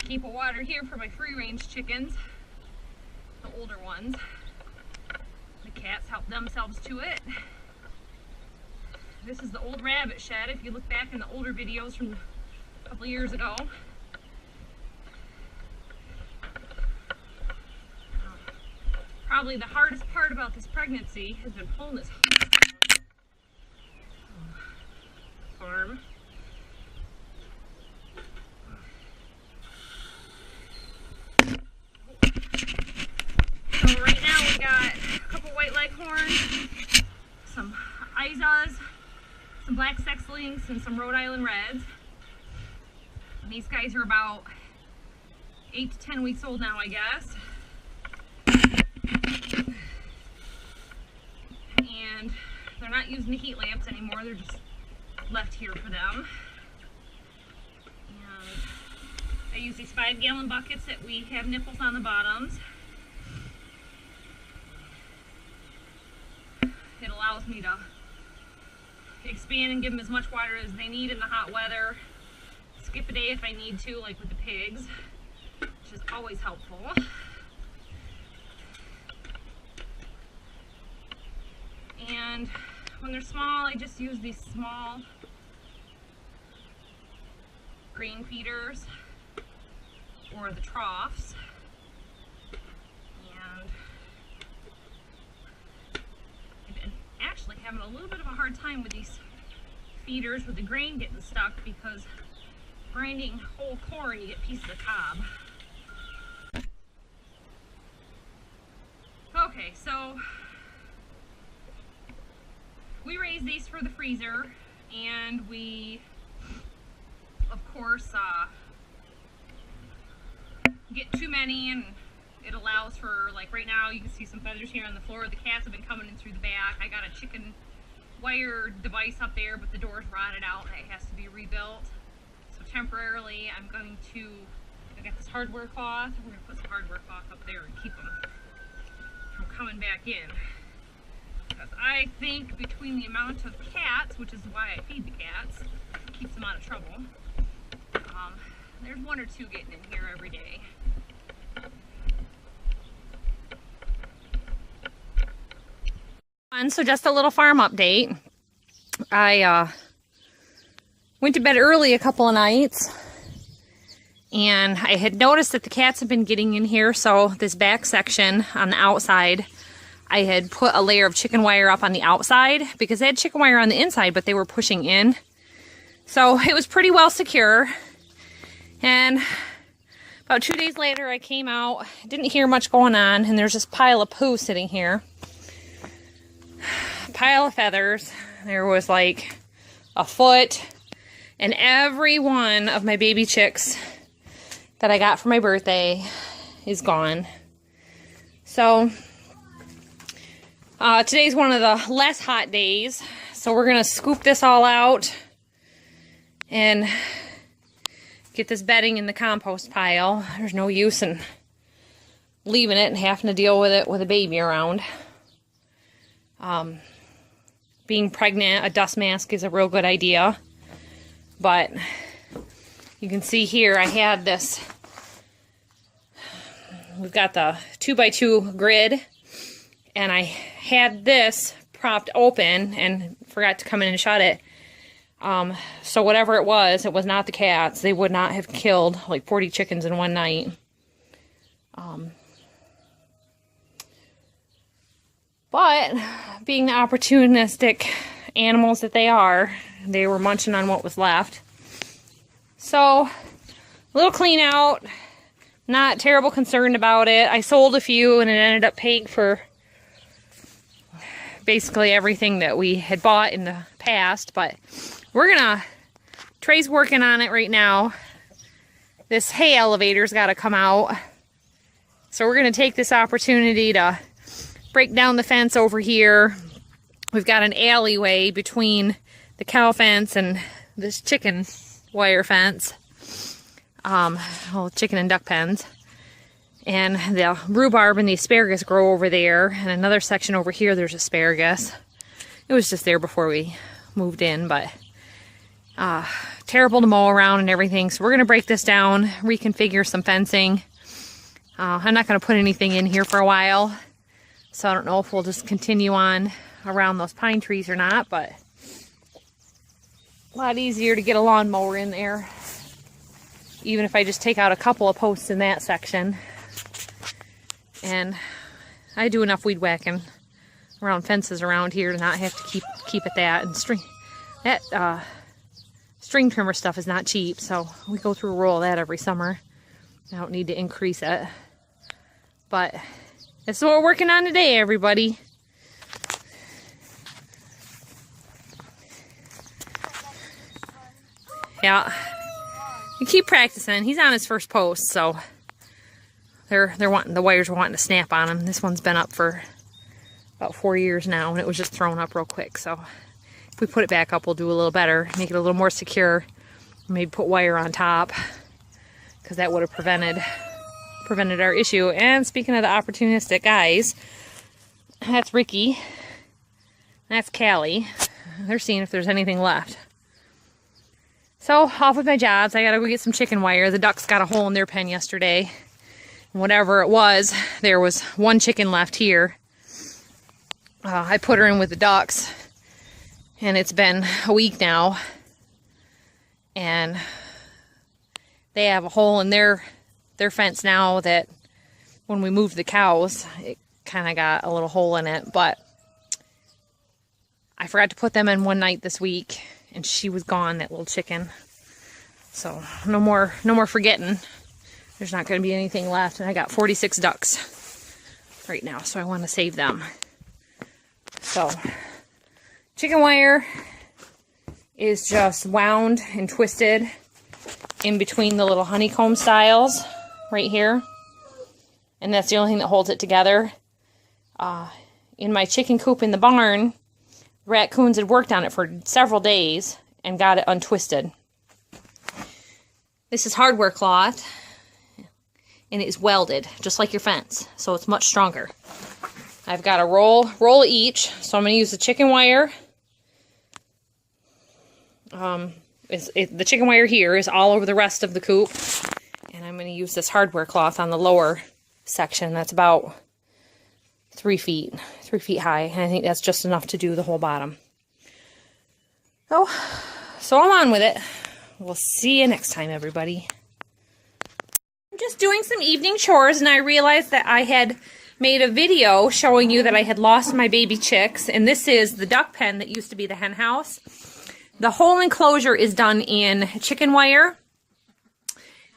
keep a water here for my free-range chickens, the older ones. The cats help themselves to it. This is the old rabbit shed. If you look back in the older videos from a couple years ago. Probably the hardest part about this pregnancy has been pulling this farm. So right now we got a couple white leghorns, some Izas, some black sex links, and some Rhode Island reds. And these guys are about 8 to 10 weeks old now, I guess. And they're not using the heat lamps anymore, they're just left here for them. And I use these 5-gallon buckets that we have nipples on the bottoms. It allows me to expand and give them as much water as they need in the hot weather. Skip a day if I need to, like with the pigs, which is always helpful. And when they're small, I just use these small grain feeders or the troughs. And I've been actually having a little bit of a hard time with these feeders with the grain getting stuck, because grinding whole corn, you get pieces of cob. Okay, so we raise these for the freezer, and we, of course, get too many, and it allows for, like right now, you can see some feathers here on the floor. The cats have been coming in through the back. I got a chicken wire device up there, but the door's rotted out and it has to be rebuilt. So temporarily, I got this hardware cloth. We're going to put some hardware cloth up there and keep them from coming back in. Because I think between the amount of cats, which is why I feed the cats, keeps them out of trouble, there's 1 or 2 getting in here every day. And so just a little farm update. I went to bed early a couple of nights, and I had noticed that the cats have been getting in here, so this back section on the outside, I had put a layer of chicken wire up on the outside because they had chicken wire on the inside, but they were pushing in. So it was pretty well secure. And about 2 days later, I came out, didn't hear much going on, and there's this pile of poo sitting here. Pile of feathers. There was like a foot, and every one of my baby chicks that I got for my birthday is gone. So today's one of the less hot days, so we're gonna scoop this all out and get this bedding in the compost pile. There's no use in leaving it and having to deal with it with a baby around. Being pregnant, a dust mask is a real good idea, but you can see here I had this, we've got the 2x2 grid, and I had this propped open and forgot to come in and shut it. So whatever it was not the cats. They would not have killed like 40 chickens in one night. But being the opportunistic animals that they are, they were munching on what was left. So a little clean out, not terrible concerned about it. I sold a few and it ended up paying for basically everything that we had bought in the past, but Trey's working on it right now. This hay elevator's got to come out. So we're going to take this opportunity to break down the fence over here. We've got an alleyway between the cow fence and this chicken wire fence. Chicken and duck pens. And the rhubarb and the asparagus grow over there. And another section over here, there's asparagus. It was just there before we moved in, but terrible to mow around and everything. So we're going to break this down, reconfigure some fencing. I'm not going to put anything in here for a while. So I don't know if we'll just continue on around those pine trees or not, but a lot easier to get a lawnmower in there. Even if I just take out a couple of posts in that section. And I do enough weed whacking around fences around here to not have to keep at that. And string trimmer stuff is not cheap, so we go through a roll of that every summer. I don't need to increase it. But that's what we're working on today, everybody. Yeah. You keep practicing. He's on his first post, so they're wanting, the wires are wanting to snap on him. This one's been up for about 4 years now, and it was just thrown up real quick. So if we put it back up, we'll do a little better, make it a little more secure. Maybe put wire on top, because that would have prevented our issue. And speaking of the opportunistic guys, that's Ricky, that's Callie. They're seeing if there's anything left. So, off with my jobs. I gotta go get some chicken wire. The ducks got a hole in their pen yesterday. Whatever it was, there was one chicken left here. I put her in with the ducks, and it's been a week now. And they have a hole in their fence now that when we moved the cows, it kind of got a little hole in it. But I forgot to put them in one night this week. And she was gone, that little chicken. So no more forgetting. There's not going to be anything left. And I got 46 ducks right now, so I want to save them. So chicken wire is just wound and twisted in between the little honeycomb styles right here. And that's the only thing that holds it together. In my chicken coop in the barn, raccoons had worked on it for several days and got it untwisted. This is hardware cloth, and it is welded, just like your fence, so it's much stronger. I've got a roll each, so I'm going to use the chicken wire. The chicken wire here is all over the rest of the coop, and I'm going to use this hardware cloth on the lower section. That's about 3 feet high, and I think that's just enough to do the whole bottom. Oh, so I'm on with it. We'll see you next time, everybody. I'm just doing some evening chores, and I realized that I had made a video showing you that I had lost my baby chicks, and this is the duck pen that used to be the hen house. The whole enclosure is done in chicken wire,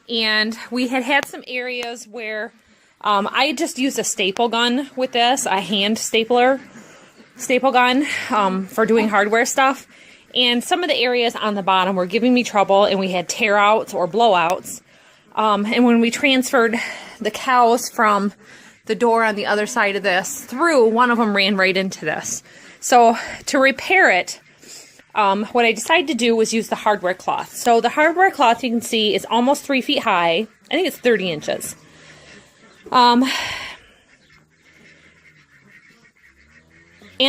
and we had some areas where I just used a staple gun with this, a hand staple gun for doing hardware stuff. And some of the areas on the bottom were giving me trouble, and we had tear outs or blowouts. And when we transferred the cows from the door on the other side of this through, one of them ran right into this. So to repair it, what I decided to do was use the hardware cloth. So the hardware cloth, you can see, is almost 3 feet high. I think it's 30 inches. And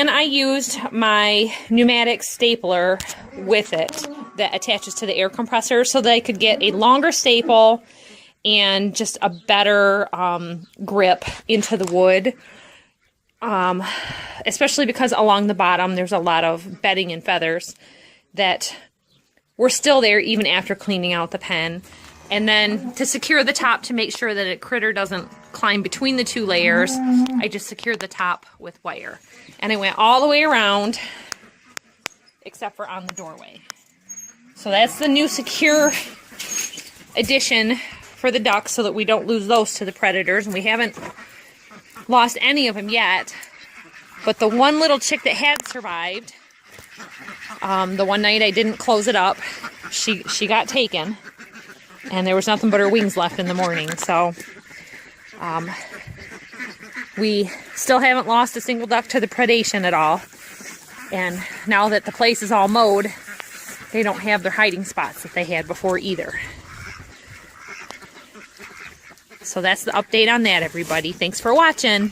I used my pneumatic stapler with it that attaches to the air compressor so that I could get a longer staple and just a better grip into the wood. Especially because along the bottom there's a lot of bedding and feathers that were still there even after cleaning out the pen. And then to secure the top to make sure that a critter doesn't climb between the two layers, I just secured the top with wire. And I went all the way around except for on the doorway. So that's the new secure addition for the ducks so that we don't lose those to the predators. And we haven't lost any of them yet. But the one little chick that had survived, the one night I didn't close it up, she got taken. And there was nothing but her wings left in the morning. So we still haven't lost a single duck to the predation at all. And now that the place is all mowed, they don't have their hiding spots that they had before either. So that's the update on that, everybody. Thanks for watching.